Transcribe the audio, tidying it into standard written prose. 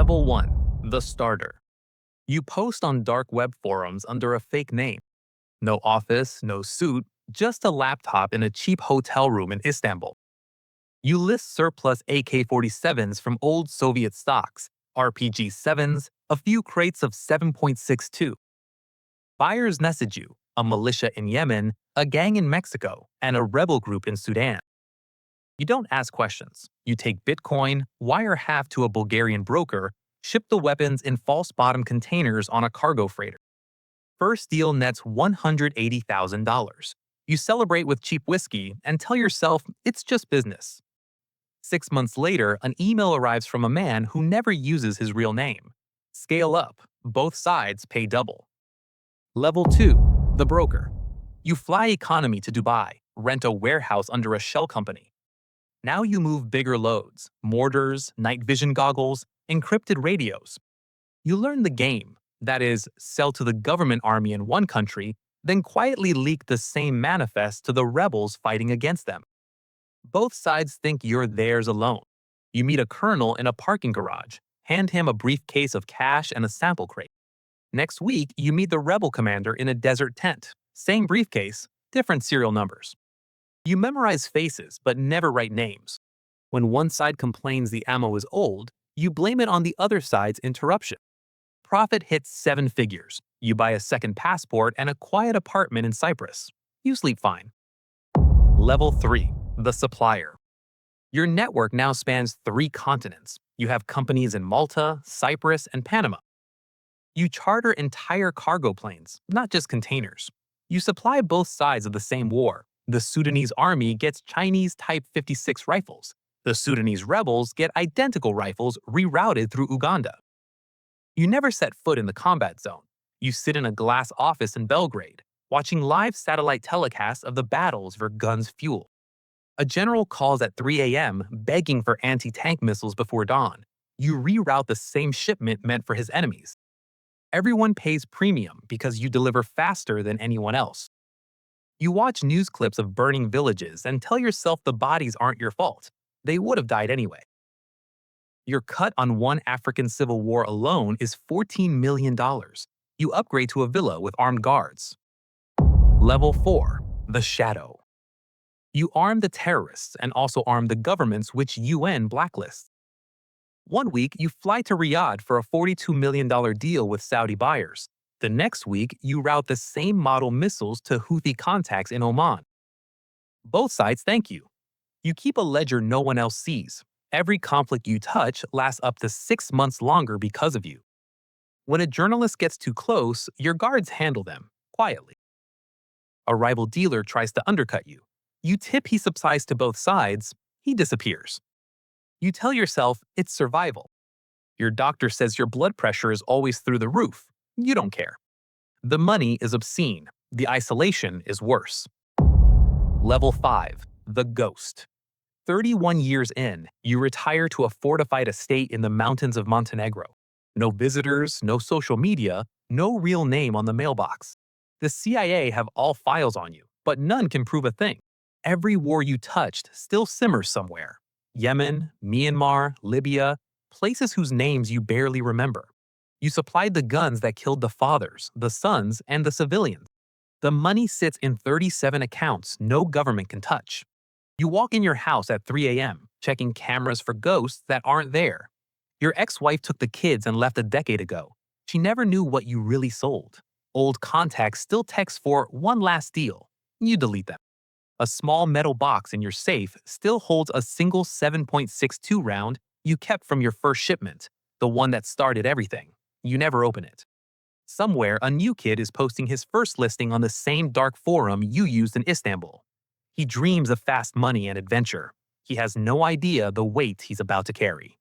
Level 1. The Starter. You post on dark web forums under a fake name. No office, no suit, just a laptop in a cheap hotel room in Istanbul. You list surplus AK-47s from old Soviet stocks, RPG-7s, a few crates of 7.62. Buyers message you, a militia in Yemen, a gang in Mexico, and a rebel group in Sudan. You don't ask questions. You take Bitcoin, wire half to a Bulgarian broker, ship the weapons in false bottom containers on a cargo freighter. First deal nets $180,000. You celebrate with cheap whiskey and tell yourself it's just business. 6 months later, an email arrives from a man who never uses his real name. Scale up. Both sides pay double. Level 2. The Broker. You fly economy to Dubai, rent a warehouse under a shell company. Now you move bigger loads, mortars, night vision goggles, encrypted radios. You learn the game, that is, sell to the government army in one country, then quietly leak the same manifest to the rebels fighting against them. Both sides think you're theirs alone. You meet a colonel in a parking garage, hand him a briefcase of cash and a sample crate. Next week, you meet the rebel commander in a desert tent. Same briefcase, different serial numbers. You memorize faces but never write names. When one side complains the ammo is old, you blame it on the other side's interruption. Profit hits 7 figures. You buy a second passport and a quiet apartment in Cyprus. You sleep fine. Level 3. The Supplier. Your network now spans 3 continents. You have companies in Malta, Cyprus, and Panama. You charter entire cargo planes, not just containers. You supply both sides of the same war. The Sudanese army gets Chinese Type 56 rifles. The Sudanese rebels get identical rifles rerouted through Uganda. You never set foot in the combat zone. You sit in a glass office in Belgrade, watching live satellite telecasts of the battles where guns fuel. A general calls at 3 a.m. begging for anti-tank missiles before dawn. You reroute the same shipment meant for his enemies. Everyone pays premium because you deliver faster than anyone else. You watch news clips of burning villages and tell yourself the bodies aren't your fault. They would have died anyway. Your cut on one African civil war alone is $14 million. You upgrade to a villa with armed guards. Level 4. The Shadow. You arm the terrorists and also arm the governments which UN blacklists. One week, you fly to Riyadh for a $42 million deal with Saudi buyers. The next week, you route the same model missiles to Houthi contacts in Oman. Both sides thank you. You keep a ledger no one else sees. Every conflict you touch lasts up to 6 months longer because of you. When a journalist gets too close, your guards handle them, quietly. A rival dealer tries to undercut you. You tip he supplies to both sides, he disappears. You tell yourself it's survival. Your doctor says your blood pressure is always through the roof. You don't care. The money is obscene. The isolation is worse. Level 5. The Ghost. 31 years in, you retire to a fortified estate in the mountains of Montenegro. No visitors, no social media, no real name on the mailbox. The CIA have all files on you, but none can prove a thing. Every war you touched still simmers somewhere. Yemen, Myanmar, Libya, places whose names you barely remember. You supplied the guns that killed the fathers, the sons, and the civilians. The money sits in 37 accounts no government can touch. You walk in your house at 3 a.m., checking cameras for ghosts that aren't there. Your ex-wife took the kids and left a decade ago. She never knew what you really sold. Old contacts still text for one last deal. You delete them. A small metal box in your safe still holds a single 7.62 round you kept from your first shipment, the one that started everything. You never open it. Somewhere, a new kid is posting his first listing on the same dark forum you used in Istanbul. He dreams of fast money and adventure. He has no idea the weight he's about to carry.